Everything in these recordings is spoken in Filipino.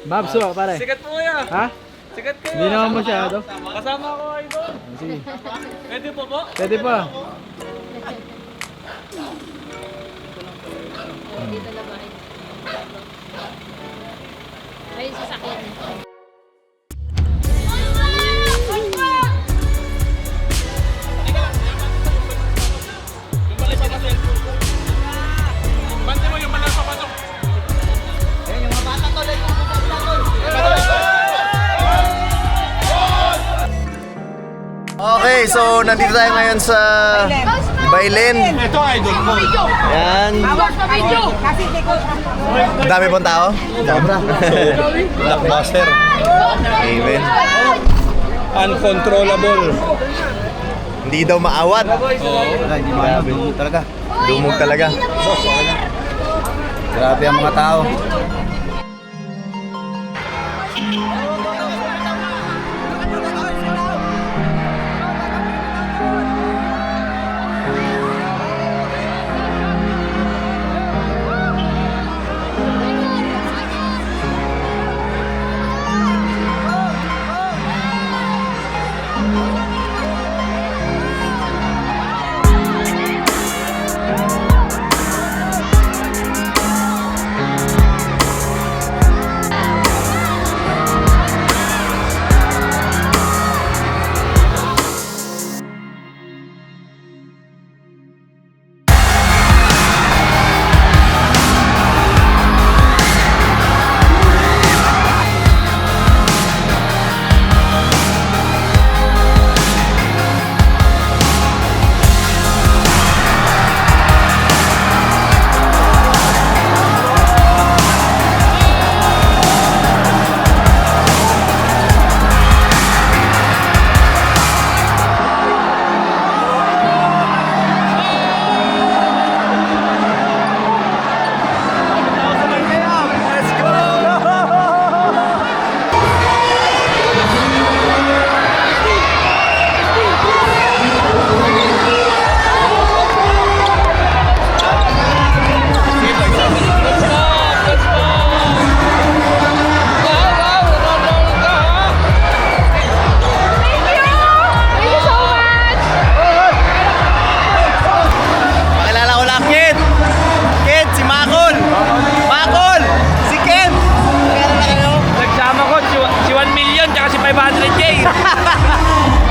Babso, pare. Sikat po kaya. Ha? Sikat kayo. Hindi naman masyado. Kasama ko idol. Sige. Pwede po po? Pwede pa. Dito lang ba? Ayun, sasakyan niya. Okay, so nandito tayo ngayon sa Bailen. Ito idol mo. Yan. Dami pong tao? Sobra. Blockbuster. Amen. Uncontrollable. Hindi daw maawat. Hindi maayos, dumog talaga. Dumog talaga. Grabe ang mga tao.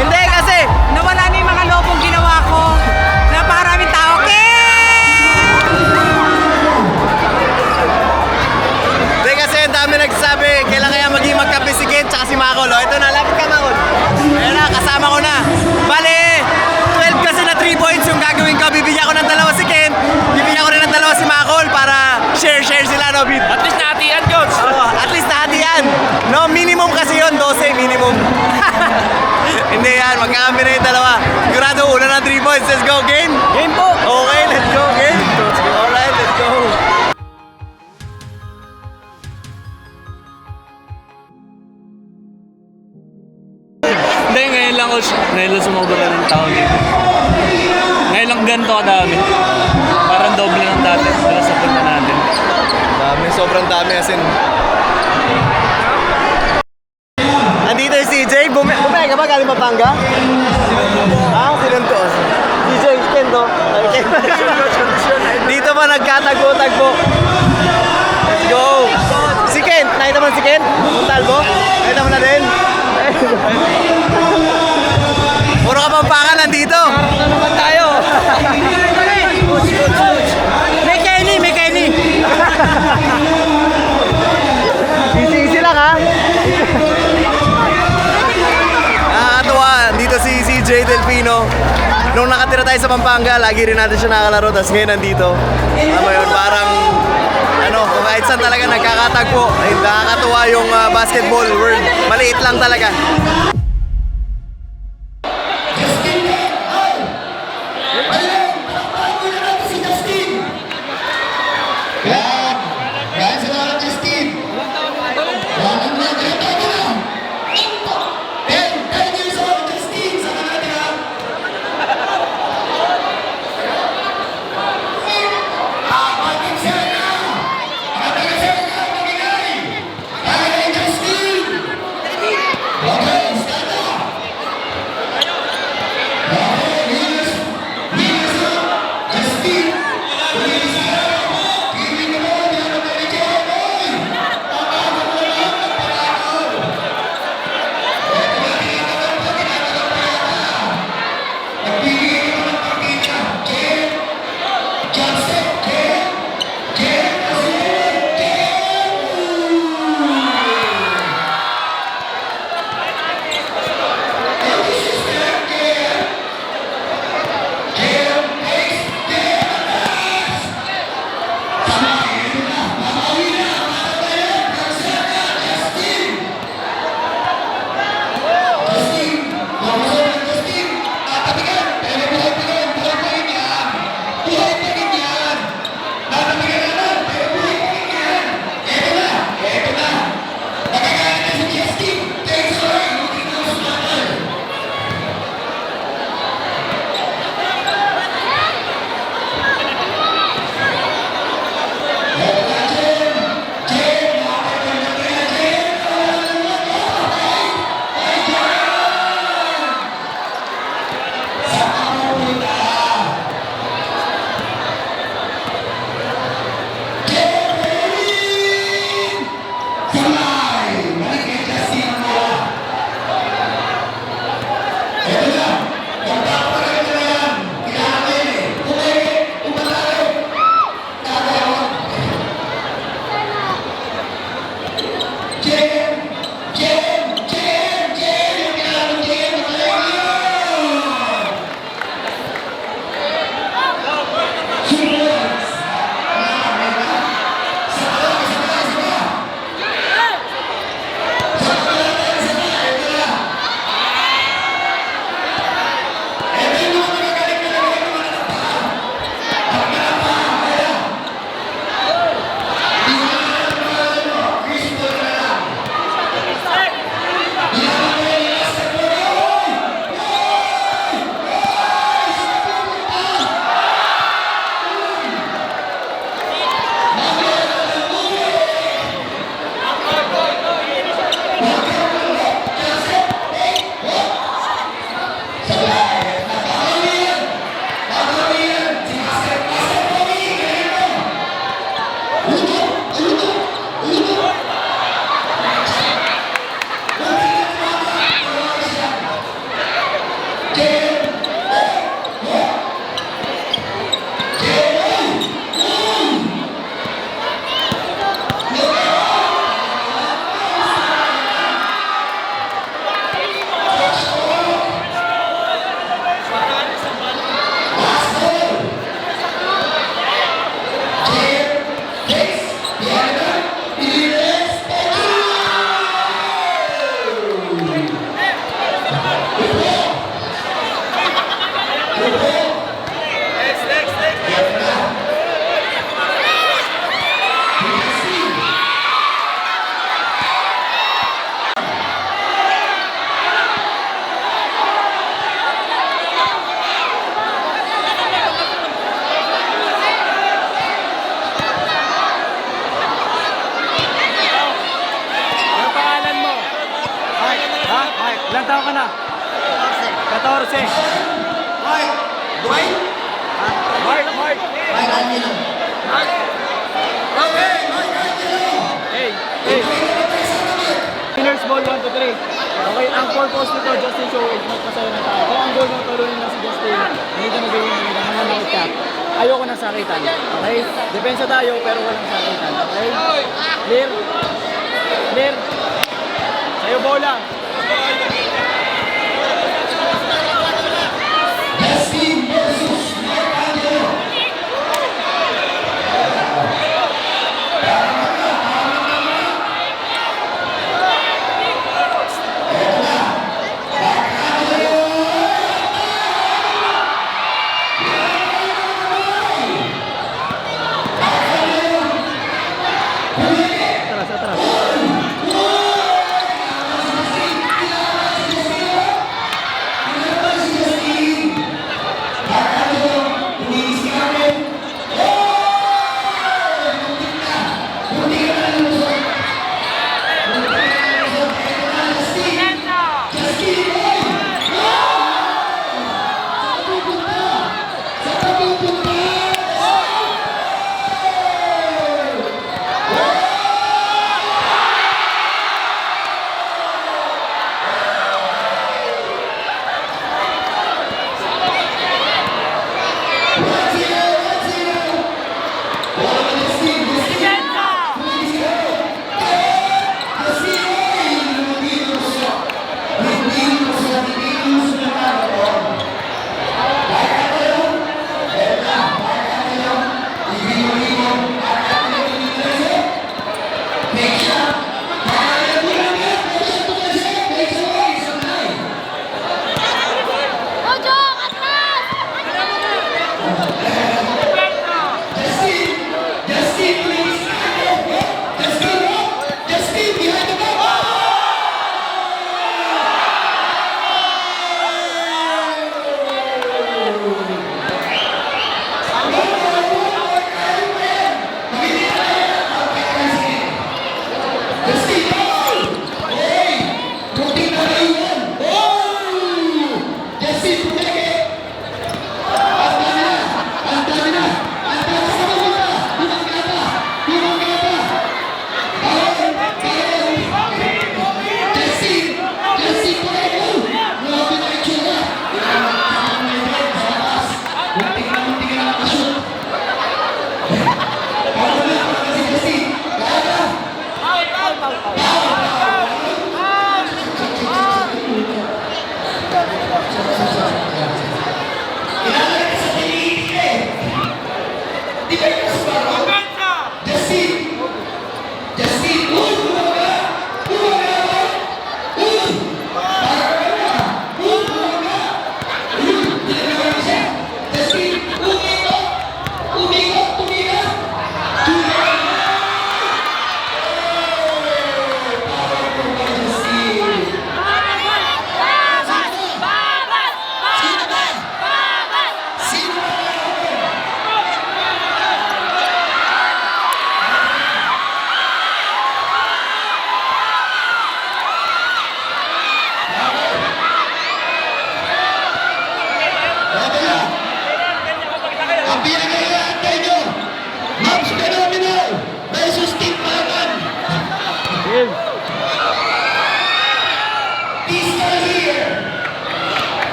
Hindi kasi nawala na yung mga lobong ginawa ko. Napakaraming tao. Hindi kasi ang dami nagsasabi kailan kaya maging magkape si Ken tsaka si Makol. Ito na, lapit ka Makol. Ayan na, kasama ko na. Bale, 12 kasi na 3 points yung gagawin ko. Bibigyan ko ng dalawa si Ken. Bibigyan ko rin ng dalawa si Makol para share sila, no, Bid? At least nahatian, coach. At least nahatian. No, minimum kasi yun, 12 minimum. Hindi yan, magkakampi na yung dalawa. Sigurado, una na 3 points. Let's go, game? Game po. Okay, let's go, game. Alright, let's go. Hindi, ngayon lang, coach. Ngayon lang sumobra ng tao dito. Ngayon lang ganito kadami. Parang doble ng dati. Dala sa punta natin. Dami, sobrang dami as in. Andito yung CJ. Bumaya ka ba? Galing Pampanga? Ah, sinunto. CJ, Kendo. Dito pa nagkatagpo-tagpo. Let's go. Si Ken, nakita mo si Ken? Montalvo? Nakita mo na din? Puro ka Pampanga nandito. Ano naman tayo? May Kenny. Easy lang ha. Nakakatuwa, dito si CJ Delfino. Nung nakatira tayo sa Pampanga, lagi rin natin siya nakakalaro. Tapos ngayon nandito. Alam mo yun, parang kung kahit saan talaga nagkakatagpo. Ay, nakakatuwa yung basketball world. Maliit lang talaga. Ilan taon ka na? 14. Dwight! Dwight! Mark. Hey. Winners ball 1 to 3. Okay, ang purpose nito, Justin Show is magpasaya ng tao. Kung ang goal mo, tuloy na si Justin, hindi ka nagawin na nanganakot ka. Ayoko ng sakitan. Okay? Depensa tayo, pero walang sakitan. Okay? Clear? Sa'yo bola. Atras.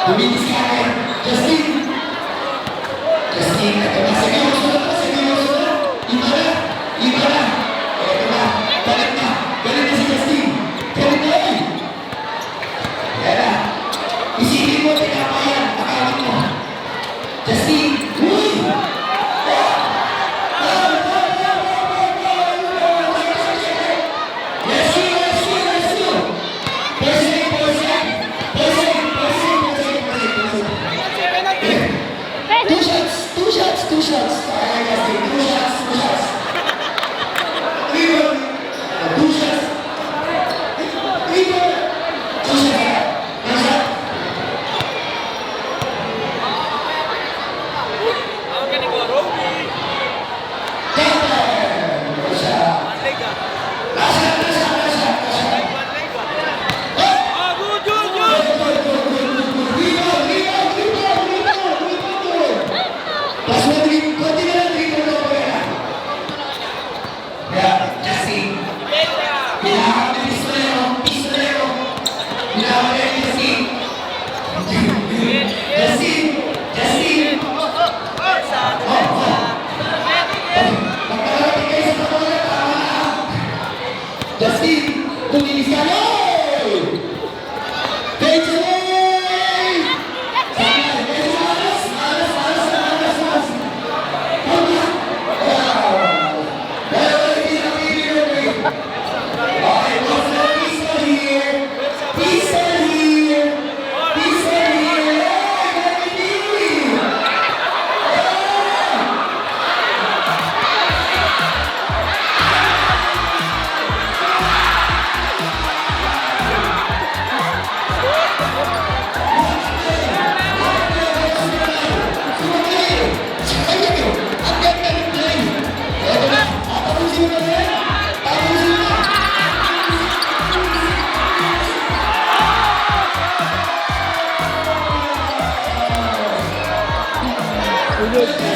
Luminis ka agad. Justin! Justin, ito na. Seryoso na. Seryoso na. Iba na. Iba na. Ito na. Galit na. Galit na si Justin. Galit na yun. Yan na. Isipin mo, tinapa yan. Akawin mo. Justin! Uy! Two shots. Kaya Justin, two shots. Rebound. Two shots. Rebound. Two shots. One shot. Justin, tumilis ka na! Benjamin! Malas! Pero hindi na pinili. Okay, pistol here. Pistol here. Pistol here. Ulog.